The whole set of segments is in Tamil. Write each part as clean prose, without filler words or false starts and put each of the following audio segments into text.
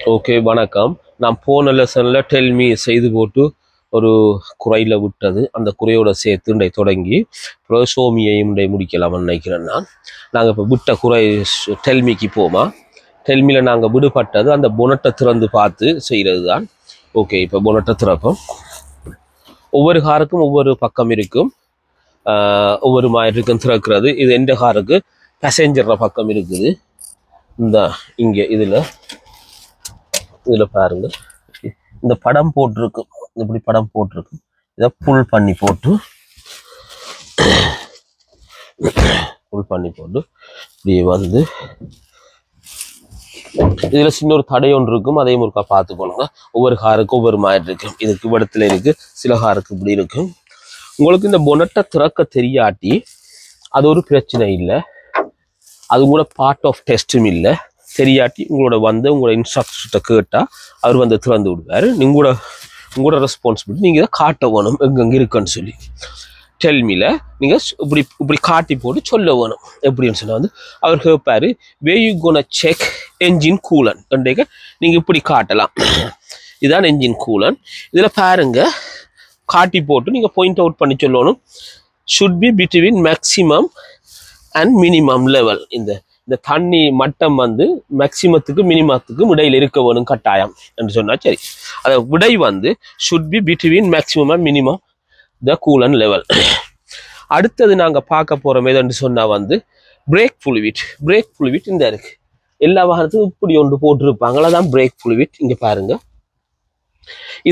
ஓகே, வணக்கம். நான் போன லெசனில் டெல்மி செய்து போட்டு ஒரு குறையில் விட்டது. அந்த குறையோட சேர்த்து இன்றை தொடங்கி அப்புறம் சோமியையும் இன்றை முடிக்கலாம்னு நினைக்கிறேன். நாங்கள் இப்போ விட்ட குறை டெல்மிக்கு போமா. டெல்மியில் நாங்கள் விடுபட்டது அந்த பொனட்டை திறந்து பார்த்து செய்கிறது தான். ஓகே, இப்போ பொனட்டை திறப்போம். ஒவ்வொரு காருக்கும் ஒவ்வொரு பக்கம் இருக்கும், ஒவ்வொரு மாதிரி இருக்கும் திறக்கிறது. இது எந்த காருக்கு பேசஞ்சர் பக்கம் இருக்குது. இந்த இங்கே இதில் பாருங்க, இந்த படம் போட்டிருக்கு, இப்படி படம் போட்டிருக்கு. இதை புல் பண்ணி போட்டு இப்படியே வந்து இதில் சின்ன ஒரு தடை ஒன்று இருக்கும். அதையும் ஒருக்கா பார்த்துக்கணுங்க. ஒவ்வொரு காருக்கும் ஒவ்வொரு மாதிரி இருக்கும். இதுக்கு இடத்துல இருக்கு, சில காருக்கு இப்படி இருக்கும். உங்களுக்கு இந்த பொனட்டை திறக்க தெரியாட்டி அது ஒரு பிரச்சனை இல்லை, அது கூட பார்ட் ஆஃப் டெஸ்ட்டும் இல்லை. தெரியாட்டி உங்களோட இன்ஸ்ட்ரக்டர்கிட்ட கேட்டால் அவர் வந்து திறந்து விடுவார். உங்களோட ரெஸ்பான்சிபிலிட்டி நீங்கள் இதை காட்ட வேணும் எங்கெங்கே இருக்குன்னு சொல்லி. டெல்மியில் நீங்கள் இப்படி காட்டி போட்டு சொல்ல வேணும். எப்படின்னு சொன்னால் வந்து அவர் கேட்பார், way you gonna check engine coolant கண்டேக்க நீங்கள் இப்படி காட்டலாம். இதுதான் என்ஜின் கூலன். இதில் பாருங்க, காட்டி போட்டு நீங்கள் பாயிண்ட் அவுட் பண்ணி சொல்லணும். Should be between maximum and minimum level. இந்த தண்ணி மட்டம் வந்து மேக்சிமத்துக்கும் மினிமத்துக்கும் இடையில் இருக்க வேணும் கட்டாயம் என்று சொன்னால் சரி. அதை விடை வந்து should be between maximum and minimum the coolant level. அடுத்தது நாங்கள் பார்க்க போகிறோம் எதுன்னு சொன்னால் வந்து பிரேக் ஃப்ளூயிட் இந்த இருக்கு. எல்லா வாகனத்துக்கும் இப்படி ஒன்று போட்டிருப்பாங்களா தான் பிரேக் ஃப்ளூயிட். இங்கே பாருங்க,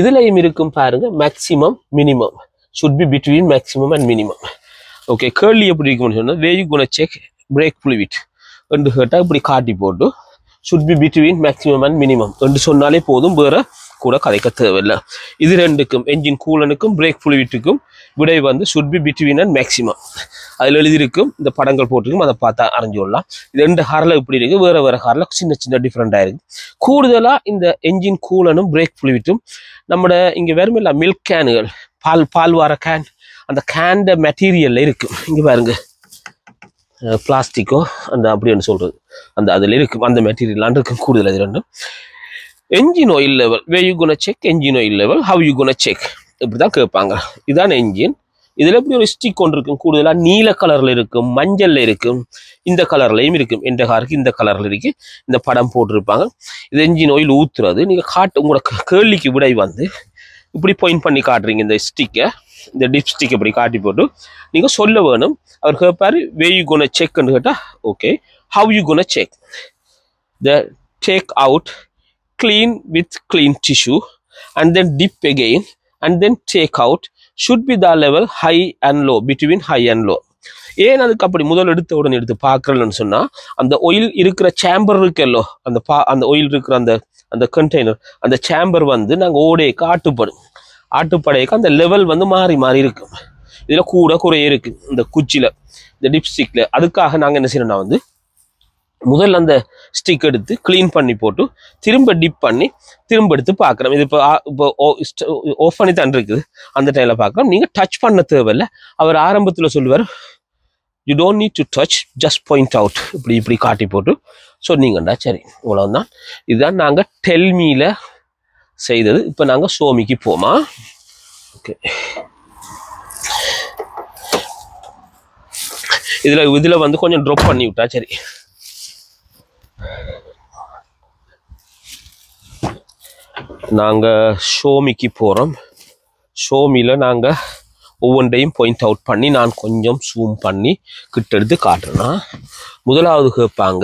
இதுலையும் இருக்கும் பாருங்க, maximum minimum. Should be between maximum and minimum. Okay, கேள்வி எப்படி இருக்கும்னு சொன்னால் way you gonna check brake fluid என்று கேட்டால் இப்படி காட்டி போட்டு should be between maximum and minimum என்று சொன்னாலே போதும், வேற கூட கதைக்க தேவையில்லை. இது ரெண்டுக்கும், என்ஜின் கூலனுக்கும் பிரேக் ஃப்ளூயிட்டுக்கும் விடை வந்து should be between and maximum. அதில் எழுதியிருக்கும், இந்த படங்கள் போட்டிருக்கும், அதை பார்த்தா அறிஞ்சு கொள்ளலாம். இது ரெண்டு காரில் இப்படி இருக்கு, வேற காரில் சின்ன டிஃப்ரெண்டாக இருக்கு. கூடுதலாக இந்த என்ஜின் கூலனும் பிரேக் ஃப்ளூயிட்டும் நம்மட இங்கே வெறும் மில்க் கேனுகள், பால் வார கேன், அந்த கேண்ட மெட்டீரியல்ல இருக்கு. இங்கே பாருங்க, பிளாஸ்டிக்கோ அந்த அப்படின்னு சொல்றது அந்த அதில் இருக்கும், அந்த மெட்டீரியல் இருக்கும். கூடுதல் அது ரெண்டும். Engine oil level, way you gonna check engine oil level, how you gonna check, இப்படிதான் கேட்பாங்க. இதான் என்ஜின். இதுல எப்படி ஒரு ஸ்டிக் ஒன்று இருக்கும், கூடுதலாக நீல கலர்ல இருக்கும், மஞ்சள்ல இருக்கும், இந்த கலர்லையும் இருக்கும். எந்த காருக்கு இந்த கலர்ல இருக்கு, இந்த படம் போட்டிருப்பாங்க. இது என்ஜின் ஆயில் ஊத்துறது. நீங்க உங்களோட கேள்விக்கு விடை வந்து இப்படி பாயிண்ட் பண்ணி காட்டுறீங்க. இந்த ஸ்டிக்கை, இந்த டிப் ஸ்டிக் இப்படி காட்டி போட்டு நீங்க சொல்ல வேணும். அவர் கேட்பாரு, வே யூ கோனா செக்ன்னு கேட்டா okay, how you gonna check the take out clean with clean tissue and then dip again and then take out should be the level high and low, between high and low. ஏன் அதுக்கு அப்படி முதல் எடுத்த உடனே எடுத்து பார்க்கறேன்னு சொன்னா, அந்த ஆயில் இருக்கிற சேம்பர் இருக்குல்லோ, அந்த ஆயில் இருக்கிற அந்த கண்டெய்னர், அந்த சேம்பர் வந்து நாங்கள் ஓடைக்கு ஆட்டுப்படைக்கு அந்த லெவல் வந்து மாறி இருக்கும். இதுல கூட குறைய இருக்கு இந்த குச்சியில, இந்த டிப்ஸ்டிக்ல. அதுக்காக நாங்கள் என்ன செய்யணும்னா வந்து முதல்ல அந்த ஸ்டிக் எடுத்து கிளீன் பண்ணி போட்டு திரும்ப டிப் பண்ணி திரும்ப எடுத்து பார்க்குறோம். இது இப்போ ஆஃப் பண்ணி தான் இருக்குது, அந்த டைமில் பார்க்குறோம். நீங்கள் டச் பண்ண தேவையில்லை. அவர் ஆரம்பத்தில் சொல்லுவார், you don't need to touch, just point out, இப்படி காட்டி போட்டு சொன்னீங்கண்டா சரி, இவ்வளவுதான். இதுதான் நாங்கள் டெல்மியில் செய்தது. இப்போ நாங்கள் சோமிக்கு போமா. ஓகே, இதில் வந்து கொஞ்சம் ட்ராப் பண்ணி விட்டா சரி. நாங்கள் ஷோமிக்கு போகிறோம். ஷோமியில் நாங்கள் ஒவ்வொன்றையும் பாயிண்ட் அவுட் பண்ணி நான் கொஞ்சம் ஜூம் பண்ணி கிட்ட எடுத்து காட்டுறேன்னா, முதலாவது கேட்பாங்க,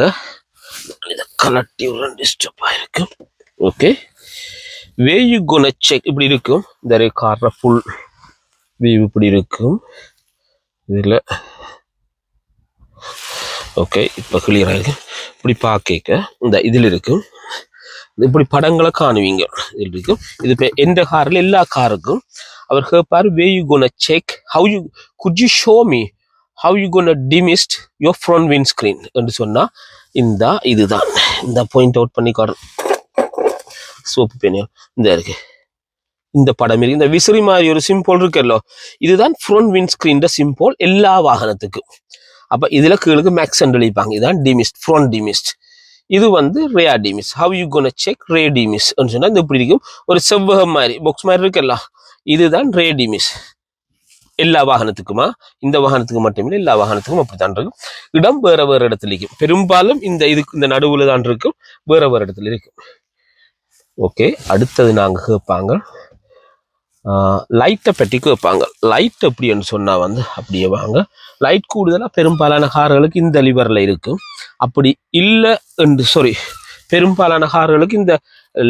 இதை கலட்டி ஒரு டிஸ்டர்ப் ஆகிருக்கு. Okay, way you gonna check, இப்படி இருக்கும். இந்த காட்டுற ஃபுல் வியூ இப்படி இருக்கும் இதில். ஓகே, இப்போ கிளியராக இருக்கு. இப்படி பார்க்க இந்த இதில் இருக்கும், இப்படி படங்களை காணுவீங்க. இதில் இருக்கும். இது இப்போ எந்த காரில் எல்லா காருக்கும் அவர் கேட்பார், way you gonna check how you could you show me how you gonna demist your front windscreen என்று சொன்னா, இதுதான் இந்த பாயிண்ட் அவுட் பண்ணி காட்டும். சோப்பு பேனியா இந்த இருக்கு, இந்த படம் இருக்கு. இந்த விசிறி மாதிரி ஒரு சிம்பிள் இருக்குல்லோ, இதுதான் ஃப்ரண்ட் விண்ட் ஸ்க்ரீன் சிம்பிள் எல்லா வாகனத்துக்கும். அப்போ இதில் கீழுக்கு மேக்ஸ் அண்ட் அழிப்பாங்க. இதுதான் டிமிஸ்ட், ஃப்ரண்ட் டிமிஸ்ட். இது வந்து ரேடிமிஸ். ஹவ் யூ கோனா செக் ரேடிமிஸ் சொன்னா இந்த இப்படி இருக்கும், ஒரு செவ்வகம் மாதிரி பாக்ஸ் மாதிரி இருக்குல்ல, இதுதான் ரேடிமிஸ். எல்லா வாகனத்துக்குமா, இந்த வாகனத்துக்கு மட்டுமில்லை, எல்லா வாகனத்துக்கும் அப்படித்தான் இருக்கும். இடம் வேற வேற இடத்துல இருக்கும். பெரும்பாலும் இந்த நடுவுல தான் இருக்கும், வேற வேற இடத்துல இருக்கும். ஓகே, அடுத்தது நாங்க கேட்பாங்க லைட்டை பற்றி கேட்பாங்க. லைட் எப்படின்னு சொன்னா வந்து அப்படியே வாங்க. லைட் கூடுதலாக பெரும்பாலான கார்களுக்கு இந்த லிவர்ல இருக்கும். அப்படி இல்லை என்று பெரும்பாலான கார்களுக்கு இந்த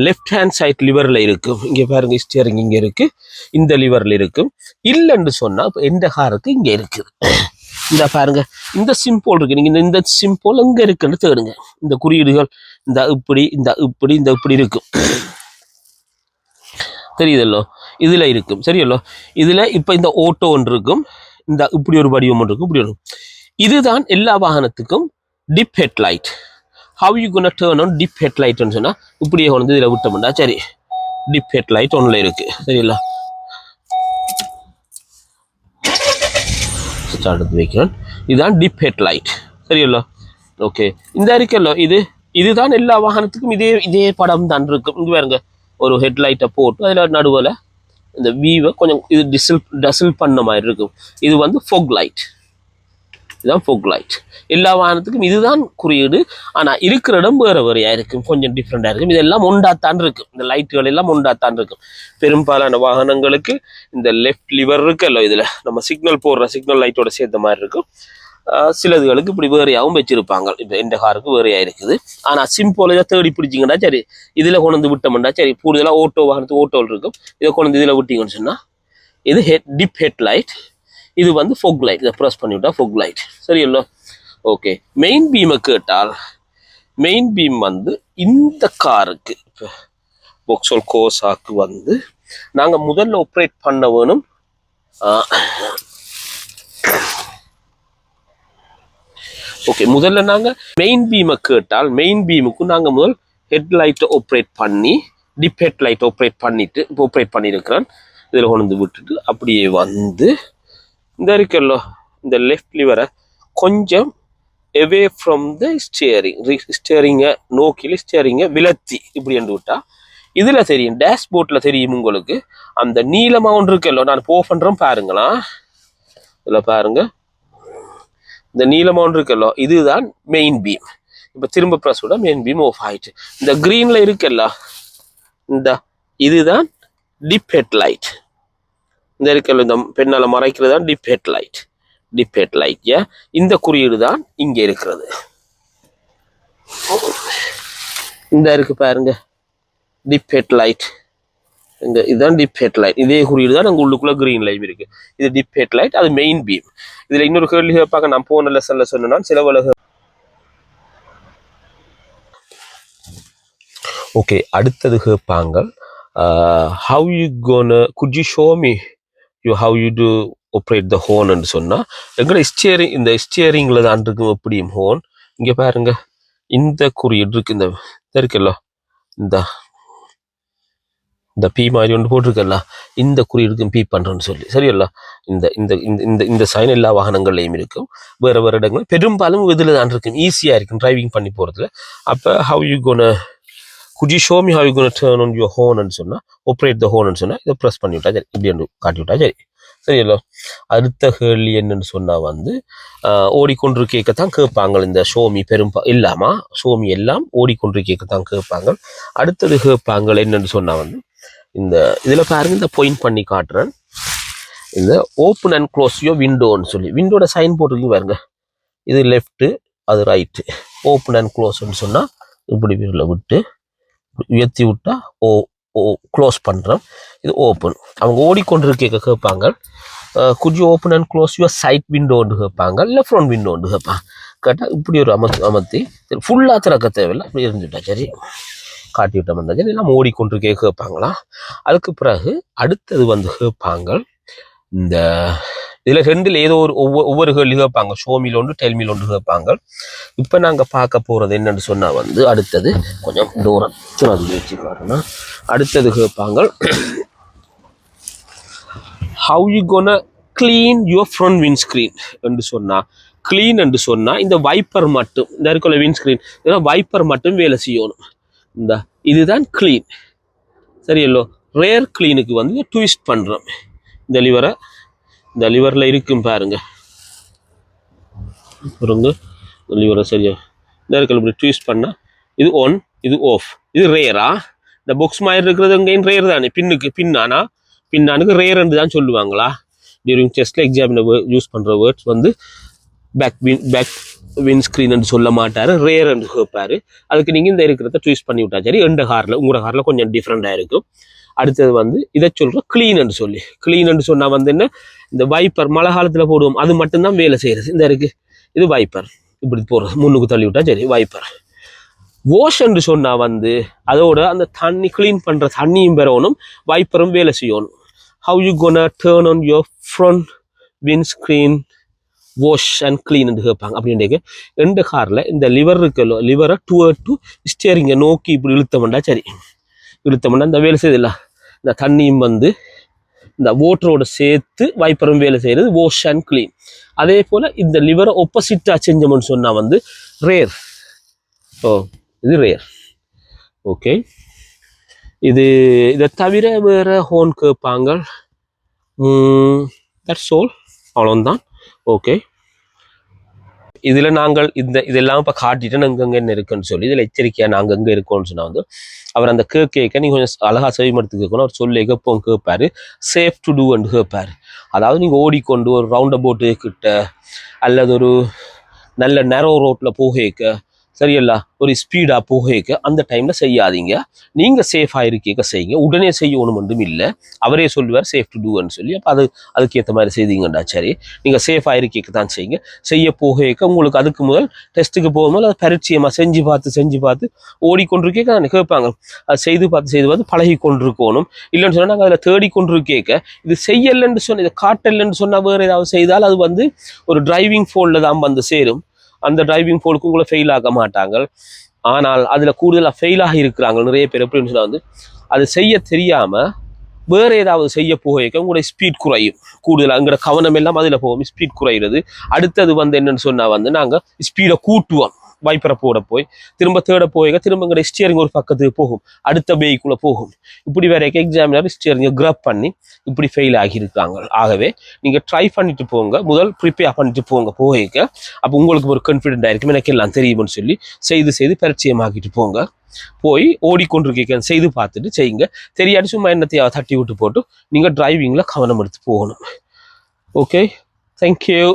லெஃப்ட் ஹேண்ட் சைட் லிவர்ல இருக்கும். இங்க பாருங்க, ஸ்டியரிங் இங்க இருக்கு, இந்த லிவர்ல இருக்கும். இல்லைன்னு சொன்னா எந்த காருக்கு இங்க இருக்குது. இந்த பாருங்க, இந்த சிம்பிள் இருக்கு. நீங்க இந்த சிம்பிள் எங்க இருக்குன்னு தேடுங்க. இந்த குறியீடுகள் இந்த இப்படி இருக்கும், தெரியுதல்லோ, இதுல இருக்கும். சரியல்லோ, இதுல இப்ப இந்த ஓட்டோ ஒன்று இருக்கும், இந்த இப்படி ஒரு வடிவம் ஒன்று இருக்கும், இப்படி இருக்கும். இதுதான் எல்லா வாகனத்துக்கும் dip headlight. How you gonna turn on dip ஹெட்லைட்னு சொன்னா இப்படியே கொண்டு இதுல விட்டோம்டா சரி, டிப் ஹெட்லைட் ஒன்ல இருக்கு. சரிங்களா, ஸ்டார்ட் வைக்கிறேன். இதுதான் டிப் ஹெட்லைட். சரியல்லோ, ஓகே. இந்த இருக்கல்லோ, இதுதான் எல்லா வாகனத்துக்கும் இதே படம் தான் இருக்கும். இங்க பாருங்க, ஒரு ஹெட்லைட்டை போட்டு அதில் நடுவில் இந்த வீவை கொஞ்சம் இது டசில் பண்ண மாதிரி இருக்கும். இது வந்து ஃபோக் லைட். இதுதான் ஃபோக் லைட். எல்லா வாகனத்துக்கும் இதுதான் குறியீடு. ஆனால் இருக்கிற இடம் வேறு வேறையாக இருக்கும், கொஞ்சம் டிஃப்ரெண்டாக இருக்கும். இதெல்லாம் ஒண்டாத்தான் இருக்கும், இந்த லைட்டுகள் எல்லாம் ஒண்டாத்தான் இருக்கும். பெரும்பாலான வாகனங்களுக்கு இந்த லெஃப்ட் லிவர் இருக்குல்ல, இதில் நம்ம சிக்னல் போடுற சிக்னல் லைட்டோட சேர்த்த மாதிரி இருக்கும். சிலதுகளுக்கு இப்படி வேறையாகவும் வச்சிருப்பாங்க. இப்போ இந்த காருக்கு வேறையாக இருக்குது. ஆனால் சிம்பிள் இதை தேடி பிடிச்சிங்கன்னா சரி, இதில் கொண்டு வந்து விட்டோம்னா சரி, கூடுதலாக ஓட்டோ வாகனத்துக்கு ஓட்டோவில் இருக்கும். இதை கொண்டு வந்து இதில் விட்டீங்கன்னு சொன்னால் இது டிப் ஹெட் லைட். இது வந்து ஃபோக் லைட். இதை ப்ரெஸ் பண்ணி விட்டா ஃபோக் லைட். சரியல்லோ, ஓகே. மெயின் பீமை கேட்டால், மெயின் பீம் வந்து இந்த காருக்கு இப்போ வொக்ஸ்வால் கோசாக்கு வந்து நாங்கள் முதல்ல ஆப்ரேட் பண்ண வேணும். ஓகே, முதல்ல நாங்கள் மெயின் பீமை கேட்டால், மெயின் பீமுக்கு நாங்கள் முதல் ஹெட்லைட்டை ஆப்ரேட் பண்ணி டிப் ஹெட்லைட் ஆப்ரேட் பண்ணிட்டு இப்போ ஆப்ரேட் பண்ணியிருக்கிறேன். இதில் கொண்டு வந்து விட்டுட்டு அப்படியே வந்து இந்த இருக்கல்லோ, இந்த லெஃப்ட் லிவரை கொஞ்சம் எவே ஃப்ரம் த ஸ்டியரிங்கை நோக்கில் ஸ்டியரிங்கை விலத்தி இப்படி என்று விட்டா இதில் தெரியும், டேஷ்போர்டில் தெரியும் உங்களுக்கு. அந்த நீளமாக ஒன்று இருக்கல்லோ, நான் போ பண்ணுறேன் பாருங்களா, இதில் பாருங்க, இந்த நீளமாக இருக்கல்லோ, இதுதான் மெயின் பீம். இப்போ திரும்ப ப்ரெஸ் விட மெயின் பீம் ஆஃப் ஆயிடுச்சு. இந்த கிரீன்ல இருக்கல்ல, இதுதான் டிப் ஹெட்லைட். இந்த இருக்கல்ல, இந்த பெண்ணால மறைக்கிறது தான் டிப் ஹெட்லைட். டிப் ஹெட்லைட் இந்த குறியீடு தான் இங்க இருக்கிறது. இந்த இருக்கு பாருங்க, டிப் ஹெட்லைட். இதுதான் டிப் ஹெட்லைட். இதே குறியீடு தான் அங்கே உள்ளுக்குள்ள கிரீன் லைட் இருக்கு. இது டிப் ஹெட்லைட், அது மெயின் பீம். இதுல இன்னொரு கேள்வி கேட்பாங்க, நான் போன லெசன்ல சொன்னா சில உலக. ஓகே, அடுத்தது கேட்பாங்க, how you gonna could you show me how you to operate the ஹோன்னு சொன்னா எங்கட ஸ்டியரிங், இந்த ஸ்டியரிங்ல தான் இருக்கும் எப்படியும் ஹோன். இங்க பாருங்க, இந்த குறியீடு இருக்கு, இந்த இருக்குல்ல, இந்த பி மாதிரி ஒன்று போட்டிருக்கல, இந்த குறியீடுக்கும் பி பண்றேன்னு சொல்லி. சரியல்ல, இந்த இந்த இந்த இந்த சைன் எல்லா வாகனங்கள்லையும் இருக்கும். வேற வேற இடங்கள் பெரும்பாலும் இதில் தான் இருக்கும், ஈஸியாக இருக்கும் டிரைவிங் பண்ணி போகிறதுல. அப்போ how you gonna could you show me how you gonna turn on your ஹோன்னு சொன்னால், ஆப்ரேட் த ஹோன்னு சொன்னால் இதை ப்ரெஸ் பண்ணி விட்டா சரி, இப்படி காட்டி விட்டா சரி. சரியல்லோ, அடுத்த கேள்வி என்னன்னு சொன்னால் வந்து ஓடிக்கொன்று கேட்கத்தான் கேட்பாங்க. இந்த ஷோமி இல்லாமல் ஷோமி எல்லாம் ஓடிக்கொன்று கேட்கத்தான் கேட்பாங்க. அடுத்தது கேட்பாங்க என்னன்னு சொன்னால் வந்து இந்த இதில் பாருங்க, இந்த பாயிண்ட் பண்ணி காட்டுறேன். இந்த ஓப்பன் அண்ட் க்ளோஸ் யோ விண்டோன்னு சொல்லி விண்டோட சைன் போட்டுருக்கு பாருங்க. இது லெஃப்ட்டு, அது ரைட்டு. ஓப்பன் அண்ட் க்ளோஸ்ன்னு சொன்னால் இப்படி விரல விட்டு உயர்த்தி விட்டா க்ளோஸ் பண்ணுறோம். இது ஓப்பன். அவங்க ஓடிக்கொண்டு கேட்பாங்க, could you open and close your side விண்டோன்னு கேட்பாங்க, இல்லை ஃப்ரண்ட் விண்டோன்னு கேட்பாங்க. கேட்டால் இப்படி ஒரு அமர்த்தி ஃபுல்லாக திறக்க தேவையில்லை, அப்படி இருந்துட்டா சரி, காட்டி விட்ட மாதிரி எல்லாம் ஓடிக்கொண்டு கேட்பாங்களா. அதுக்கு பிறகு அடுத்தது வந்து கேட்பாங்க, இந்த இதில் ரெண்டில் ஏதோ ஒரு ஒவ்வொரு கேள்வி கேட்பாங்க. ஷோமில் ஒன்று, டெல்மில் ஒன்று கேட்பாங்க. இப்போ நாங்கள் பார்க்க போகிறது என்னன்னு சொன்னால் வந்து அடுத்தது கொஞ்சம் தூரம் வச்சுக்காருன்னா, அடுத்தது கேட்பாங்க, how you gonna clean your front windscreen என்று சொன்னால் க்ளீன் என்று சொன்னா இந்த வைப்பர் மட்டும் இந்த இருக்குள்ள விண்ட்ஸ்கிரீன் இதெல்லாம் வைப்பர் மட்டும் வேலை செய்யணும். இந்த இதுதான் க்ளீன் சரியல்லோ. ரேர் க்ளீனுக்கு வந்து ட்விஸ்ட் பண்றோம் இந்த லிவரை. இந்த லிவர்ல இருக்கும் பாருங்க லிவரை சரியா இந்த இருக்கல இப்படி ட்விஸ்ட் பண்ணா இது ஒன் இது ஆஃப். இது ரேரா இந்த பாக்ஸ் மாதிரி இருக்கிறது எங்கேயும் ரேர் தானே. பின்னானுக்கு ரேர்ன்னு தான் சொல்லுவாங்களா. டியூரிங் டெஸ்ட்ல எக்ஸாமில் யூஸ் பண்ற வேர்ட்ஸ் வந்து பேக் விண்ட்ஸ்கிரீன் சொல்ல மாட்டாரு, ரேர் என்று கேட்பாரு. அதுக்கு நீங்க இந்த இருக்கிறத ட்விஸ்ட் பண்ணி விட்டா சரி. எந்த கார்ல உங்களோட கார்ல கொஞ்சம் டிஃப்ரெண்டா இருக்கும். அடுத்தது வந்து இதை சொல்ற கிளீன் என்று சொல்லி. கிளீன் என்று சொன்னா வந்து என்ன இந்த வைப்பர் மழை காலத்துல போடுவோம் அது மட்டும்தான் வேலை செய்யறது. இந்த இருக்கு இது வைப்பர் இப்படி போடுறது முன்னுக்கு தள்ளி விட்டா சரி வைப்பர். வாஷ் என்று சொன்னா வந்து அதோட அந்த தண்ணி கிளீன் பண்ற தண்ணியும் பெறணும் வைப்பரும் வேலை செய்யணும். How you gonna turn on your front windscreen wash and clean என்று கேட்பாங்க. அப்படின்ட்டு எந்த கார்ல இந்த லிவர் இருக்கല്ലോ லிவரை டு ஸ்டியரிங்கை நோக்கி இப்படி இழுத்தோம்னா சரி. இழுத்தோம்னா இந்த வேலை செய்யுது இல்லை இந்த தண்ணியும் வந்து இந்த வாட்டரோட சேர்த்து வைப்பரும் வேலை செய்யறது வாஷ் அண்ட் கிளீன். அதே போல இந்த லிவரை ஒப்போசிட்டா செஞ்சோம்னு சொன்னா வந்து ரேர். இது ரேர். ஓகே இதை தவிர வேற ஹோன் கேட்பாங்க. தட்ஸ் ஆல் அவ்வளோதான். ஓகே இதுல நாங்கள் இதெல்லாம் இப்போ காட்டிட்டு அங்கங்க என்ன இருக்குன்னு சொல்லி இதுல எச்சரிக்கையா நாங்கள் அங்கே இருக்கோம்னு சொன்னா வந்து அவர் அந்த கேட்க நீங்க கொஞ்சம் அழகா செவிமடுத்து கேட்கணும். அவர் சொல்லி எப்போ கேட்பாரு சேஃப் டு டூ அண்ட் கேட்பாரு. அதாவது நீங்க ஓடிக்கொண்டு ஒரு ரவுண்ட் அபவுட் கிட்ட அல்லது ஒரு நல்ல நேரோ ரோட்ல போக சரியல்ல ஒரு ஸ்பீடா போக அந்த டைம்ல செய்யாதீங்க. நீங்க சேஃபா இருக்க செய்யுங்க. உடனே செய்யணும் ஒன்றும் இல்லை. அவரே சொல்லுவார் சேஃப் டு டூன்னு சொல்லி. அப்போ அதுக்கேற்ற மாதிரி செய்தீங்கண்டா சரி. நீங்க சேஃபா இருக்க தான் செய்யுங்க. செய்ய போக உங்களுக்கு அதுக்கு முதல் டெஸ்ட்டுக்கு போகும்போது அது பரிச்சயமா செஞ்சு பார்த்து ஓடிக்கொண்டிருக்க கேட்பாங்க. அது செய்து பார்த்து பழகி கொண்டிருக்கணும். இல்லைன்னு சொன்னா நாங்கள் அதில் தேடிக்கொண்டிருக்க இது செய்யலைன்னு சொன்ன இதை காட்டலைன்னு சொன்னா வேற ஏதாவது செய்தால் அது வந்து ஒரு டிரைவிங் ஃபோல்டில் தான் வந்து சேரும். அந்த டிரைவிங் ஃபோலுக்கு உங்களை ஃபெயில் ஆக மாட்டாங்க. ஆனால் அதில் கூடுதலாக ஃபெயில் ஆகி இருக்கிறாங்க நிறைய பேர். எப்படின்னு சொன்னால் வந்து அது செய்ய தெரியாமல் வேற ஏதாவது செய்ய போக உங்களுடைய ஸ்பீட் குறையும். கூடுதலாக அங்கிற கவனம் எல்லாம் அதில் போகும். ஸ்பீட் குறைகிறது. அடுத்தது வந்து என்னன்னு சொன்னால் வந்து நாங்கள் ஸ்பீடை கூட்டுவோம். வைப்பரை போட போய் திரும்ப தேட போக திரும்ப எங்களுடைய ஸ்டியரிங் ஒரு பக்கத்துக்கு போகும். அடுத்த பேய்க்குள்ள போகும். இப்படி வேற எக்ஸாமினர் ஸ்டியரிங்கை கிராப் பண்ணி இப்படி ஃபெயில் ஆகியிருக்காங்க. ஆகவே நீங்க ட்ரை பண்ணிட்டு போங்க. முதல் ப்ரிப்பேர் பண்ணிட்டு போக அப்போ உங்களுக்கு ஒரு கான்ஃபிடென்ட் ஆயிருக்கும். எனக்கு எல்லாம் தெரியும்னு சொல்லி செய்து பரிச்சயமாக்கிட்டு போங்க. போய் ஓடிக்கொண்டிருக்க செய்து பார்த்துட்டு செய்யுங்க. தெரியாட்டி சும்மா என்னத்தையாவது தட்டி விட்டு போட்டு நீங்க டிரைவிங்ல கவனம் எடுத்து போகணும். Okay, thank you.